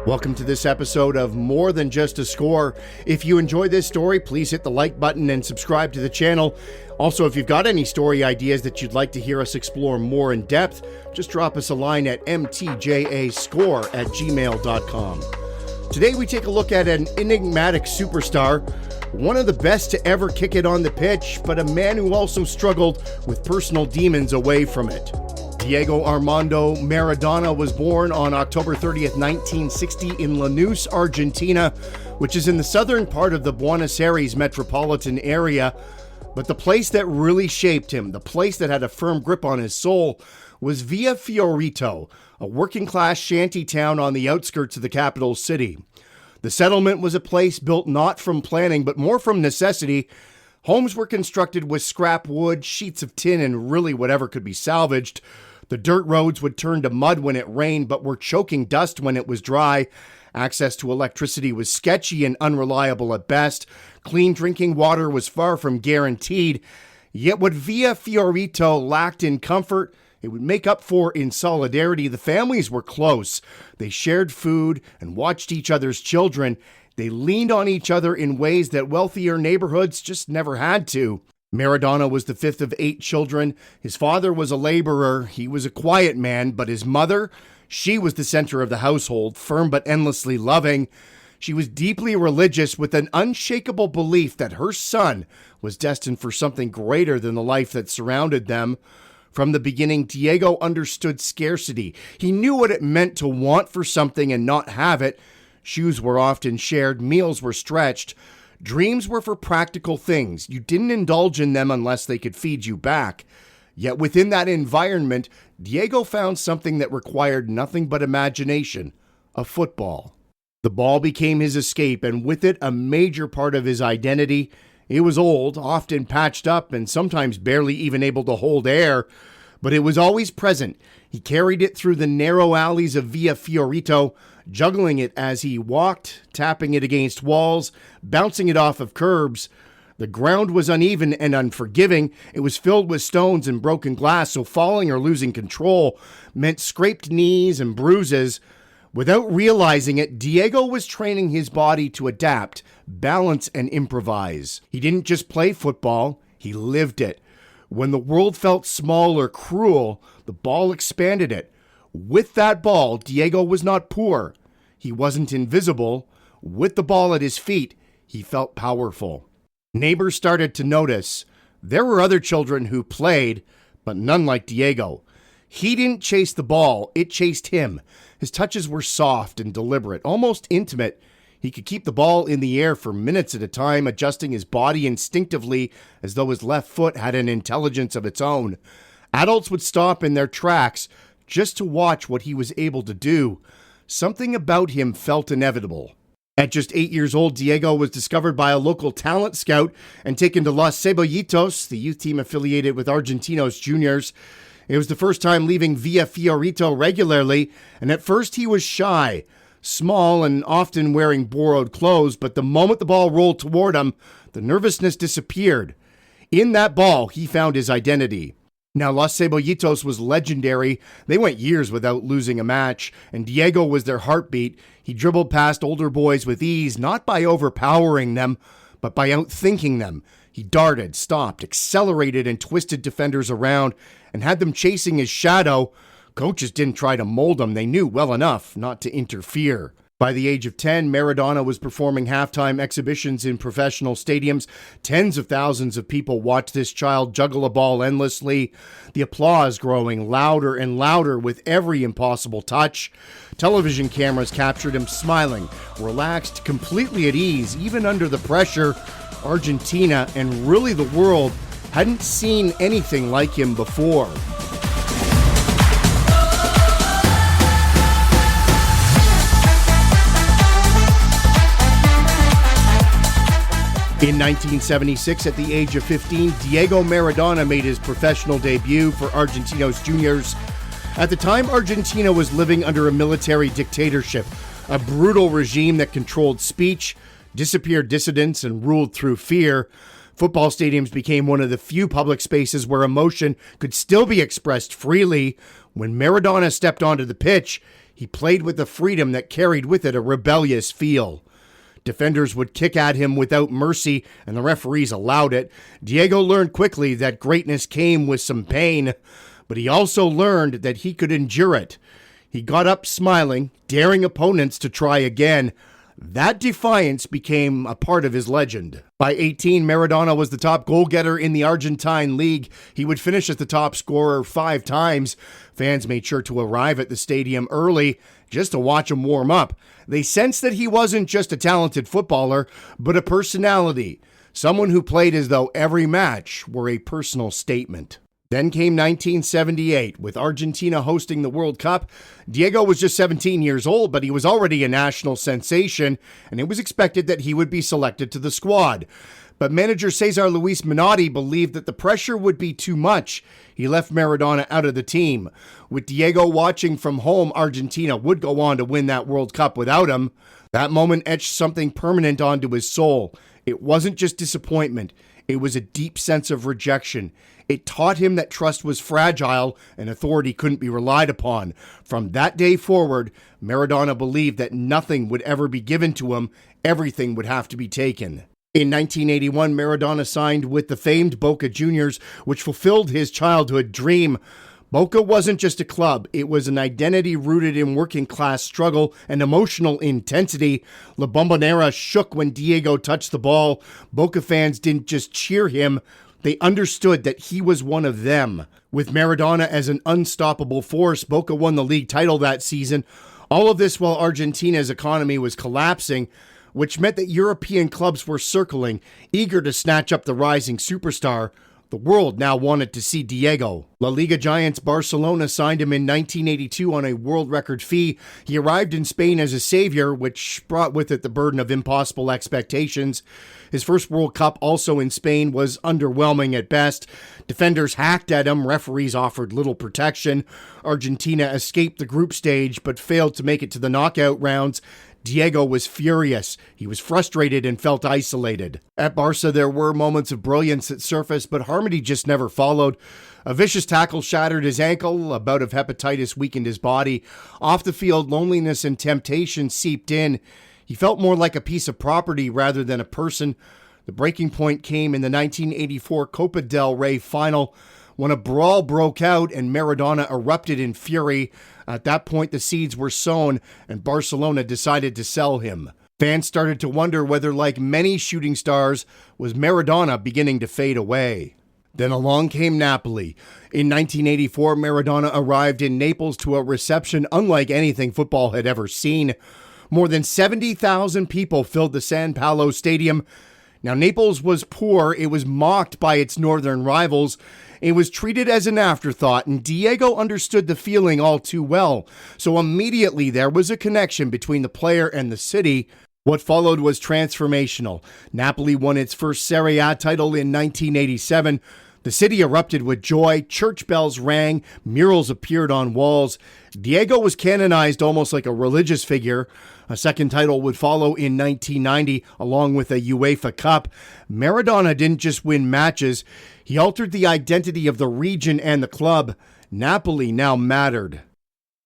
Welcome to this episode of More Than Just a Score. If you enjoy this story, please hit the like button and subscribe to the channel. Also, if you've got any story ideas that you'd like to hear us explore more in depth, just drop us a line at mtjascore@gmail.com. Today we take a look at an enigmatic superstar, one of the best to ever kick it on the pitch, but a man who also struggled with personal demons away from it. Diego Armando Maradona was born on October 30th, 1960 in Lanús, Argentina, which is in the southern part of the Buenos Aires metropolitan area. But the place that really shaped him, the place that had a firm grip on his soul, was Villa Fiorito, a working-class shanty town on the outskirts of the capital city. The settlement was a place built not from planning, but more from necessity. Homes were constructed with scrap wood, sheets of tin, and really whatever could be salvaged. The dirt roads would turn to mud when it rained, but were choking dust when it was dry. Access to electricity was sketchy and unreliable at best. Clean drinking water was far from guaranteed. Yet what Villa Fiorito lacked in comfort, it would make up for in solidarity. The families were close. They shared food and watched each other's children. They leaned on each other in ways that wealthier neighborhoods just never had to. Maradona was the fifth of 8 children. His father was a laborer. He was a quiet man, but his mother, she was the center of the household, firm but endlessly loving. She was deeply religious with an unshakable belief that her son was destined for something greater than the life that surrounded them. From the beginning, Diego understood scarcity. He knew what it meant to want for something and not have it. Shoes were often shared, meals were stretched. Dreams were for practical things. You didn't indulge in them unless they could feed you back. Yet within that environment, Diego found something that required nothing but imagination: a football. The ball became his escape, and with it, a major part of his identity. It was old, often patched up, and sometimes barely even able to hold air, but it was always present. He carried it through the narrow alleys of Villa Fiorito, juggling it as he walked, tapping it against walls, bouncing it off of curbs. The ground was uneven and unforgiving. It was filled with stones and broken glass, so falling or losing control meant scraped knees and bruises. Without realizing it, Diego was training his body to adapt, balance, and improvise. He didn't just play football, he lived it. When the world felt small or cruel, the ball expanded it. With that ball, Diego was not poor. He wasn't invisible. With the ball at his feet, he felt powerful. Neighbors started to notice. There were other children who played, but none like Diego. He didn't chase the ball, it chased him. His touches were soft and deliberate, almost intimate. He could keep the ball in the air for minutes at a time, adjusting his body instinctively as though his left foot had an intelligence of its own. Adults would stop in their tracks just to watch what he was able to do. Something about him felt inevitable. At just 8 years old, Diego was discovered by a local talent scout and taken to Los Cebollitos, the youth team affiliated with Argentinos Juniors. It was the first time leaving Villa Fiorito regularly, and at first he was shy, small and often wearing borrowed clothes, but the moment the ball rolled toward him, the nervousness disappeared. In that ball, he found his identity. Now, Los Cebollitos was legendary. They went years without losing a match, and Diego was their heartbeat. He dribbled past older boys with ease, not by overpowering them, but by outthinking them. He darted, stopped, accelerated, and twisted defenders around, and had them chasing his shadow. Coaches didn't try to mold him. They knew well enough not to interfere. By the age of 10, Maradona was performing halftime exhibitions in professional stadiums. Tens of thousands of people watched this child juggle a ball endlessly, the applause growing louder and louder with every impossible touch. Television cameras captured him smiling, relaxed, completely at ease, even under the pressure. Argentina, and really the world, hadn't seen anything like him before. In 1976, at the age of 15, Diego Maradona made his professional debut for Argentinos Juniors. At the time, Argentina was living under a military dictatorship, a brutal regime that controlled speech, disappeared dissidents, and ruled through fear. Football stadiums became one of the few public spaces where emotion could still be expressed freely. When Maradona stepped onto the pitch, He played with a freedom that carried with it a rebellious feel. Defenders would kick at him without mercy, and the referees allowed it. Diego learned quickly that greatness came with some pain, but he also learned that he could endure it. He got up smiling, daring opponents to try again. That defiance became a part of his legend. By 18, Maradona was the top goal-getter in the Argentine league. He would finish as the top scorer 5 times. Fans made sure to arrive at the stadium early just to watch him warm up. They sensed that he wasn't just a talented footballer, but a personality. Someone who played as though every match were a personal statement. Then came 1978, with Argentina hosting the World Cup. Diego was just 17 years old, but he was already a national sensation, and it was expected that he would be selected to the squad. But manager Cesar Luis Menotti believed that the pressure would be too much. He left Maradona out of the team. With Diego watching from home, Argentina would go on to win that World Cup without him. That moment etched something permanent onto his soul. It wasn't just disappointment. It was a deep sense of rejection. It taught him that trust was fragile and authority couldn't be relied upon. From that day forward, Maradona believed that nothing would ever be given to him. Everything would have to be taken. In 1981, Maradona signed with the famed Boca Juniors, which fulfilled his childhood dream. Boca wasn't just a club. It was an identity rooted in working-class struggle and emotional intensity. La Bombonera shook when Diego touched the ball. Boca fans didn't just cheer him. They understood that he was one of them. With Maradona as an unstoppable force, Boca won the league title that season. All of this while Argentina's economy was collapsing, which meant that European clubs were circling, eager to snatch up the rising superstar. The world now wanted to see Diego. La Liga giants Barcelona signed him in 1982 on a world record fee. He arrived in Spain as a savior, which brought with it the burden of impossible expectations. His first World Cup, also in Spain, was underwhelming at best. Defenders hacked at him, referees offered little protection. Argentina escaped the group stage but failed to make it to the knockout rounds. Diego was furious. He was frustrated and felt isolated. At Barca, there were moments of brilliance that surfaced, but harmony just never followed. A vicious tackle shattered his ankle, a bout of hepatitis weakened his body. Off the field, loneliness and temptation seeped in. He felt more like a piece of property rather than a person. The breaking point came in the 1984 Copa del Rey final, when a brawl broke out and Maradona erupted in fury. At that point, the seeds were sown and Barcelona decided to sell him. Fans started to wonder whether, like many shooting stars, was Maradona beginning to fade away. Then along came Napoli. In 1984, Maradona arrived in Naples to a reception unlike anything football had ever seen. More than 70,000 people filled the San Paolo Stadium. Now, Naples was poor. It was mocked by its northern rivals. It was treated as an afterthought, and Diego understood the feeling all too well. So immediately there was a connection between the player and the city. What followed was transformational. Napoli won its first Serie A title in 1987. The city erupted with joy, church bells rang, murals appeared on walls. Diego was canonized almost like a religious figure. A second title would follow in 1990, along with a UEFA Cup. Maradona didn't just win matches, he altered the identity of the region and the club. Napoli now mattered.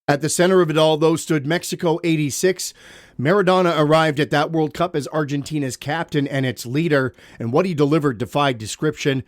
At the center of it all, though, stood Mexico '86. Maradona arrived at that World Cup as Argentina's captain and its leader, and what he delivered defied description.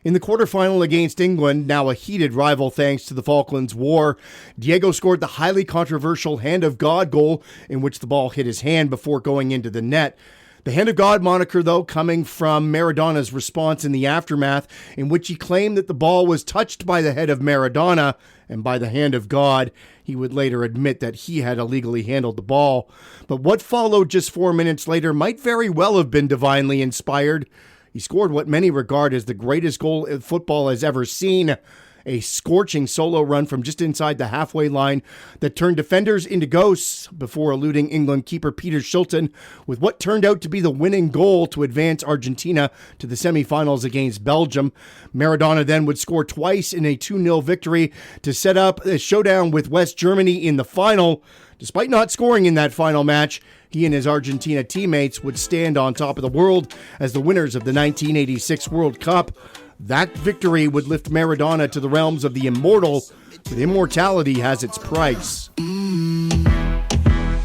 In the quarterfinal against England, now a heated rival thanks to the Falklands War, Diego scored the highly controversial Hand of God goal in which the ball hit his hand before going into the net. The Hand of God moniker, though, coming from Maradona's response in the aftermath, in which he claimed that the ball was touched by the head of Maradona and by the hand of God. He would later admit that he had illegally handled the ball. But what followed just 4 minutes later might very well have been divinely inspired. He scored what many regard as the greatest goal football has ever seen. A scorching solo run from just inside the halfway line that turned defenders into ghosts before eluding England keeper Peter Shilton with what turned out to be the winning goal to advance Argentina to the semifinals against Belgium. Maradona then would score twice in a 2-0 victory to set up a showdown with West Germany in the final. Despite not scoring in that final match, he and his Argentina teammates would stand on top of the world as the winners of the 1986 World Cup. That victory would lift Maradona to the realms of the immortal, but immortality has its price.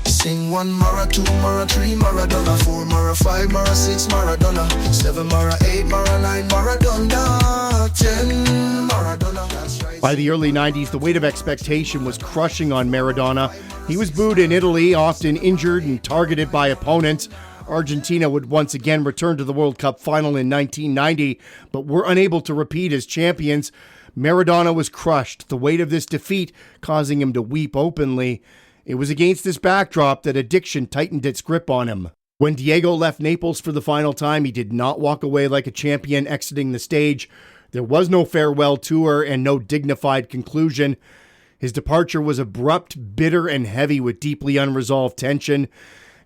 Sing 1 Mara, 2 Mara, 3 Maradona, 4 Mara, 5 Mara, 6 Maradona, 7 Mara, 8 Mara, 9 Maradona, 10 Maradona. That's right. By the early 90s, the weight of expectation was crushing on Maradona. He was booed in Italy, often injured and targeted by opponents. Argentina would once again return to the World Cup final in 1990, but were unable to repeat as champions. Maradona was crushed, the weight of this defeat causing him to weep openly. It was against this backdrop that addiction tightened its grip on him. When Diego left Naples for the final time, he did not walk away like a champion exiting the stage. There was no farewell tour and no dignified conclusion. His departure was abrupt, bitter, and heavy with deeply unresolved tension.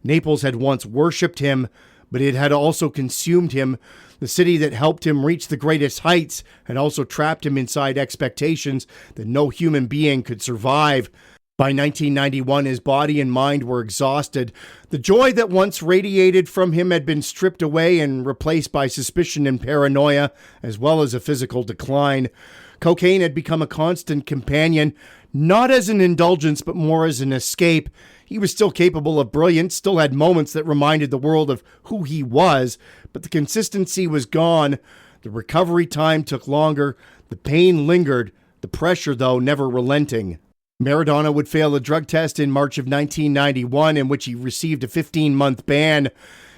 Naples had once worshipped him, but it had also consumed him. The city that helped him reach the greatest heights had also trapped him inside expectations that no human being could survive. By 1991, his body and mind were exhausted. The joy that once radiated from him had been stripped away and replaced by suspicion and paranoia, as well as a physical decline. Cocaine had become a constant companion, not as an indulgence, but more as an escape. He was still capable of brilliance, still had moments that reminded the world of who he was, but the consistency was gone. The recovery time took longer. The pain lingered. The pressure, though, never relenting. Maradona would fail a drug test in March of 1991, in which he received a 15-month ban.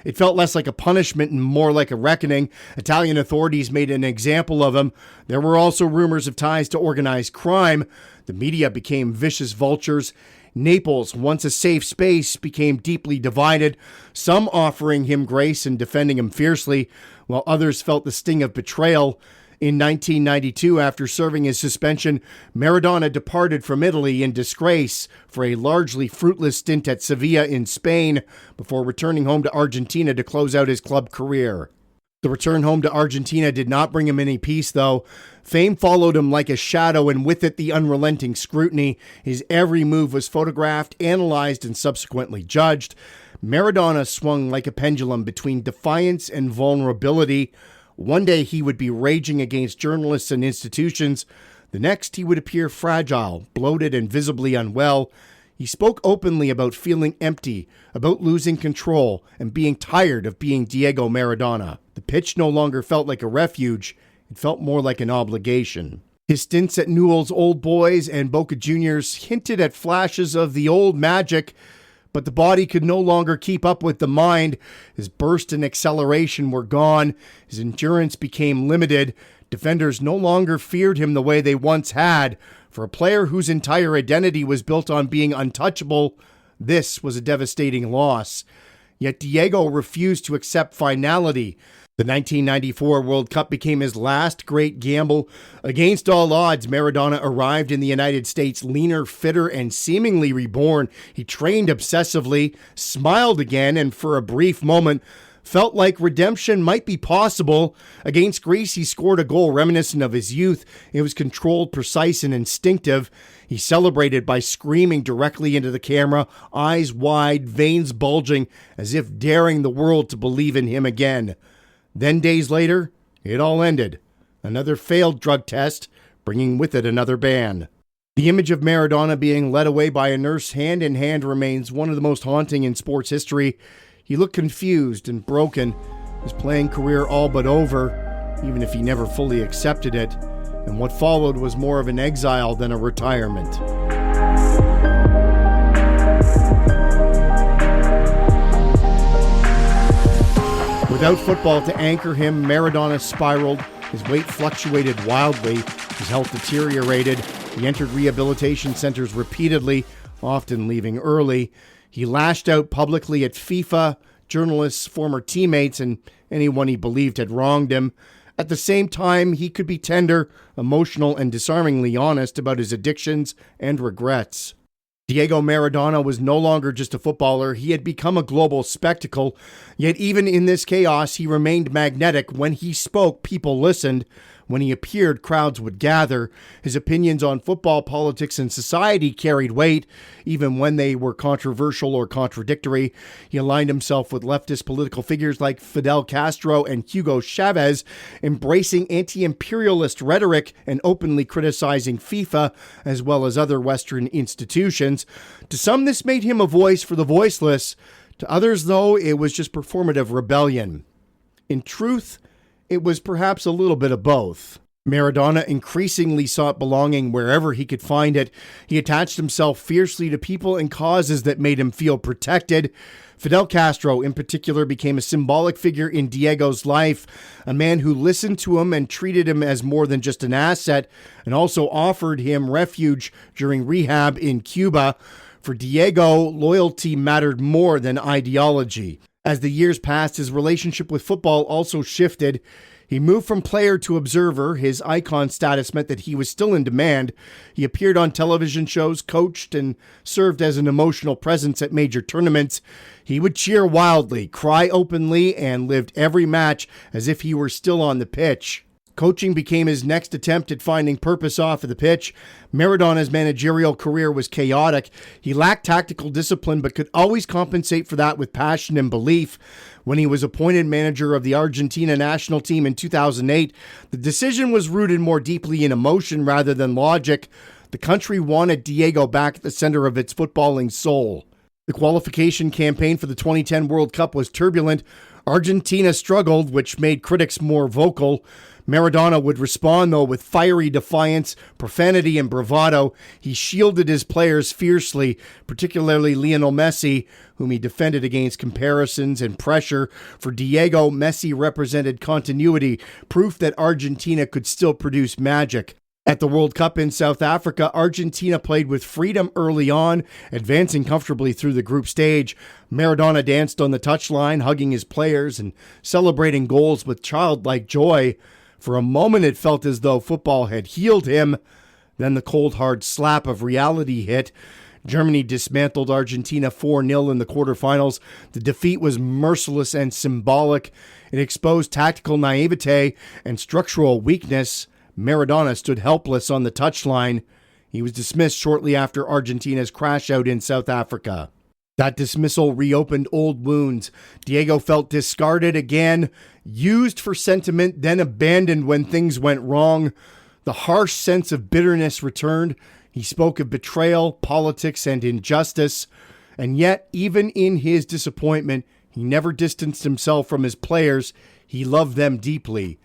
It felt less like a punishment and more like a reckoning. Italian authorities made an example of him. There were also rumors of ties to organized crime. The media became vicious vultures. Naples, once a safe space, became deeply divided, some offering him grace and defending him fiercely, while others felt the sting of betrayal. In 1992, after serving his suspension, Maradona departed from Italy in disgrace for a largely fruitless stint at Sevilla in Spain before returning home to Argentina to close out his club career. The return home to Argentina did not bring him any peace, though. Fame followed him like a shadow, and with it the unrelenting scrutiny. His every move was photographed, analyzed, and subsequently judged. Maradona swung like a pendulum between defiance and vulnerability. One day he would be raging against journalists and institutions. The next he would appear fragile, bloated, and visibly unwell. He spoke openly about feeling empty, about losing control, and being tired of being Diego Maradona. The pitch no longer felt like a refuge. It felt more like an obligation. His stints at Newell's Old Boys and Boca Juniors hinted at flashes of the old magic, but the body could no longer keep up with the mind. His burst and acceleration were gone. His endurance became limited. Defenders no longer feared him the way they once had. For a player whose entire identity was built on being untouchable, this was a devastating loss. Yet Diego refused to accept finality. The 1994 World Cup became his last great gamble. Against all odds, Maradona arrived in the United States leaner, fitter, and seemingly reborn. He trained obsessively, smiled again, and for a brief moment, felt like redemption might be possible. Against Greece, he scored a goal reminiscent of his youth. It was controlled, precise, and instinctive. He celebrated by screaming directly into the camera, eyes wide, veins bulging, as if daring the world to believe in him again. Then days later, it all ended. Another failed drug test, bringing with it another ban. The image of Maradona being led away by a nurse hand in hand remains one of the most haunting in sports history. He looked confused and broken, his playing career all but over, even if he never fully accepted it, and what followed was more of an exile than a retirement. Without football to anchor him, Maradona spiraled. His weight fluctuated wildly. His health deteriorated. He entered rehabilitation centers repeatedly, often leaving early. He lashed out publicly at FIFA, journalists, former teammates, and anyone he believed had wronged him. At the same time, he could be tender, emotional, and disarmingly honest about his addictions and regrets. Diego Maradona was no longer just a footballer. He had become a global spectacle. Yet even in this chaos, he remained magnetic. When he spoke, people listened. When he appeared, crowds would gather. His opinions on football, politics, and society carried weight, even when they were controversial or contradictory. He aligned himself with leftist political figures like Fidel Castro and Hugo Chavez, embracing anti-imperialist rhetoric and openly criticizing FIFA, as well as other Western institutions. To some, this made him a voice for the voiceless. To others, though, it was just performative rebellion. In truth, it was perhaps a little bit of both. Maradona increasingly sought belonging wherever he could find it. He attached himself fiercely to people and causes that made him feel protected. Fidel Castro, in particular, became a symbolic figure in Diego's life, a man who listened to him and treated him as more than just an asset, and also offered him refuge during rehab in Cuba. For Diego, loyalty mattered more than ideology. As the years passed, his relationship with football also shifted. He moved from player to observer. His icon status meant that he was still in demand. He appeared on television shows, coached, and served as an emotional presence at major tournaments. He would cheer wildly, cry openly, and lived every match as if he were still on the pitch. Coaching became his next attempt at finding purpose off of the pitch. Maradona's managerial career was chaotic. He lacked tactical discipline, but could always compensate for that with passion and belief. When he was appointed manager of the Argentina national team in 2008, the decision was rooted more deeply in emotion rather than logic. The country wanted Diego back at the center of its footballing soul. The qualification campaign for the 2010 World Cup was turbulent. Argentina struggled, which made critics more vocal. Maradona would respond, though, with fiery defiance, profanity, and bravado. He shielded his players fiercely, particularly Lionel Messi, whom he defended against comparisons and pressure. For Diego, Messi represented continuity, proof that Argentina could still produce magic. At the World Cup in South Africa, Argentina played with freedom early on, advancing comfortably through the group stage. Maradona danced on the touchline, hugging his players and celebrating goals with childlike joy. For a moment, it felt as though football had healed him. Then the cold, hard slap of reality hit. Germany dismantled Argentina 4-0 in the quarterfinals. The defeat was merciless and symbolic. It exposed tactical naivete and structural weakness. Maradona stood helpless on the touchline. He was dismissed shortly after Argentina's crash out in South Africa. That dismissal reopened old wounds. Diego felt discarded again, used for sentiment, then abandoned when things went wrong. The harsh sense of bitterness returned. He spoke of betrayal, politics, and injustice. And yet, even in his disappointment, he never distanced himself from his players. He loved them deeply.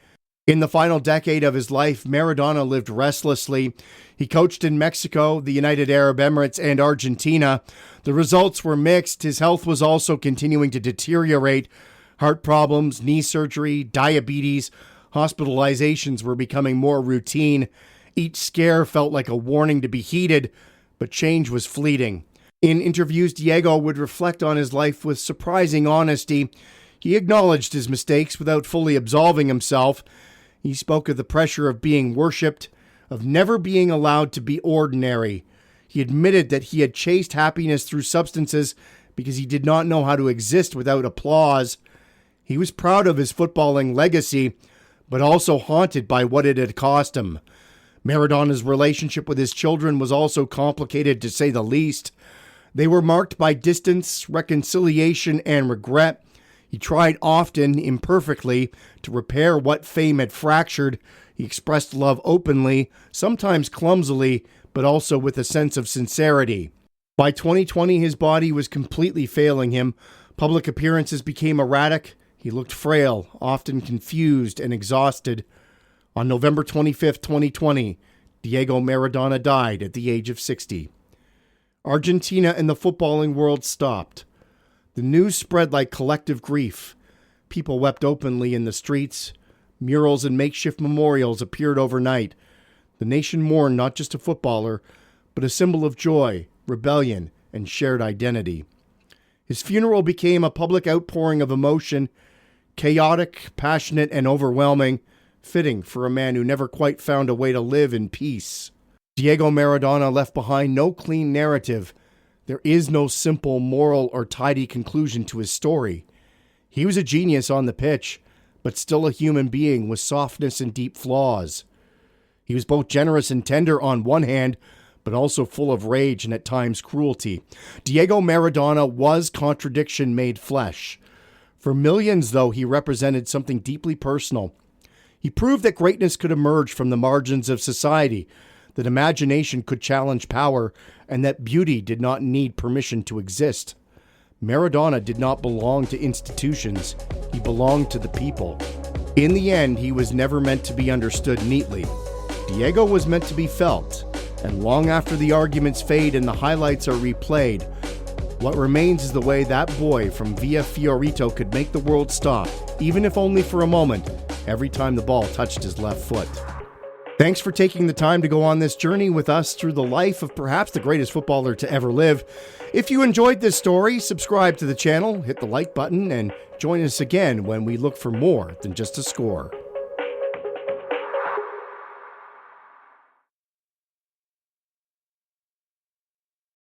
In the final decade of his life, Maradona lived restlessly. He coached in Mexico, the United Arab Emirates, and Argentina. The results were mixed. His health was also continuing to deteriorate. Heart problems, knee surgery, diabetes, hospitalizations were becoming more routine. Each scare felt like a warning to be heeded, but change was fleeting. In interviews, Diego would reflect on his life with surprising honesty. He acknowledged his mistakes without fully absolving himself. He spoke of the pressure of being worshipped, of never being allowed to be ordinary. He admitted that he had chased happiness through substances because he did not know how to exist without applause. He was proud of his footballing legacy, but also haunted by what it had cost him. Maradona's relationship with his children was also complicated, to say the least. They were marked by distance, reconciliation, and regret. He tried often, imperfectly, to repair what fame had fractured. He expressed love openly, sometimes clumsily, but also with a sense of sincerity. By 2020, his body was completely failing him. Public appearances became erratic. He looked frail, often confused and exhausted. On November 25, 2020, Diego Maradona died at the age of 60. Argentina and the footballing world stopped. The news spread like collective grief. People wept openly in the streets. Murals and makeshift memorials appeared overnight. The nation mourned not just a footballer, but a symbol of joy, rebellion, and shared identity. His funeral became a public outpouring of emotion, chaotic, passionate, and overwhelming, fitting for a man who never quite found a way to live in peace. Diego Maradona left behind no clean narrative. There is no simple, moral, or tidy conclusion to his story. He was a genius on the pitch, but still a human being with softness and deep flaws. He was both generous and tender on one hand, but also full of rage and at times cruelty. Diego Maradona was contradiction made flesh. For millions, though, he represented something deeply personal. He proved that greatness could emerge from the margins of society, that imagination could challenge power, and that beauty did not need permission to exist. Maradona did not belong to institutions. He belonged to the people. In the end, he was never meant to be understood neatly. Diego was meant to be felt, and long after the arguments fade and the highlights are replayed, what remains is the way that boy from Villa Fiorito could make the world stop, even if only for a moment, every time the ball touched his left foot. Thanks for taking the time to go on this journey with us through the life of perhaps the greatest footballer to ever live. If you enjoyed this story, subscribe to the channel, hit the like button, and join us again when we look for more than just a score.